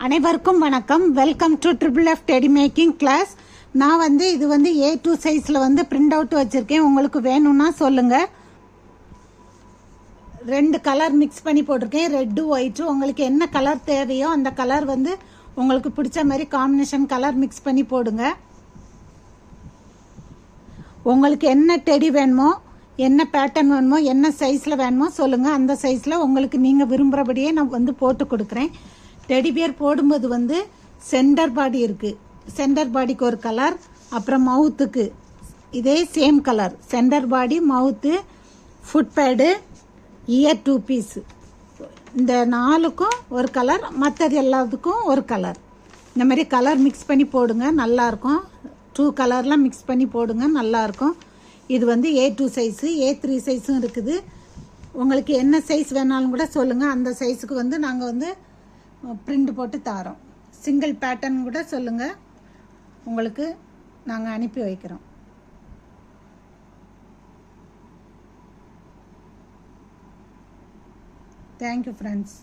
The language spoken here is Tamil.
அனைவருக்கும் வணக்கம். Welcome to triple F teddy making class. நான் இது A2 சைஸில் பிரிண்ட் அவுட் வச்சுருக்கேன். உங்களுக்கு வேணும்னா சொல்லுங்கள். 2 கலர் மிக்ஸ் பண்ணி போட்டிருக்கேன், ரெட்டு ஒயிட்டு. உங்களுக்கு என்ன கலர் தேவையோ அந்த கலர் உங்களுக்கு பிடிச்ச மாதிரி காம்பினேஷன் கலர் மிக்ஸ் பண்ணி போடுங்க. உங்களுக்கு என்ன டெடி வேணுமோ, என்ன பேட்டர்ன் வேணுமோ, என்ன சைஸில் வேணுமோ சொல்லுங்கள். அந்த சைஸில் உங்களுக்கு நீங்கள் விரும்புகிறபடியே நான் போட்டு கொடுக்குறேன். டெடி பியர் போடும்போது சென்டர் பாடி இருக்குது. சென்டர் பாடிக்கு ஒரு கலர், அப்புறம் மவுத்துக்கு இதே சேம் கலர். சென்டர் பாடி, மவுத்து, ஃபுட் பேடு, இயர் 2 பீஸு. இந்த 4க்கும் ஒரு கலர், மற்றது எல்லாத்துக்கும் ஒரு கலர். இந்த மாதிரி கலர் மிக்ஸ் பண்ணி போடுங்க, நல்லாயிருக்கும். 2 கலர்லாம் மிக்ஸ் பண்ணி போடுங்க, நல்லாயிருக்கும். இது A2 சைஸு, A3 சைஸும் இருக்குது. உங்களுக்கு என்ன சைஸ் வேணாலும் கூட சொல்லுங்கள். அந்த சைஸுக்கு நாங்கள் பிரிண்ட் போட்டு தாரோம். சிங்கிள் பேட்டர்ன் கூட சொல்லுங்கள், உங்களுக்கு நாங்கள் அனுப்பி வைக்கிறோம். Thank you friends.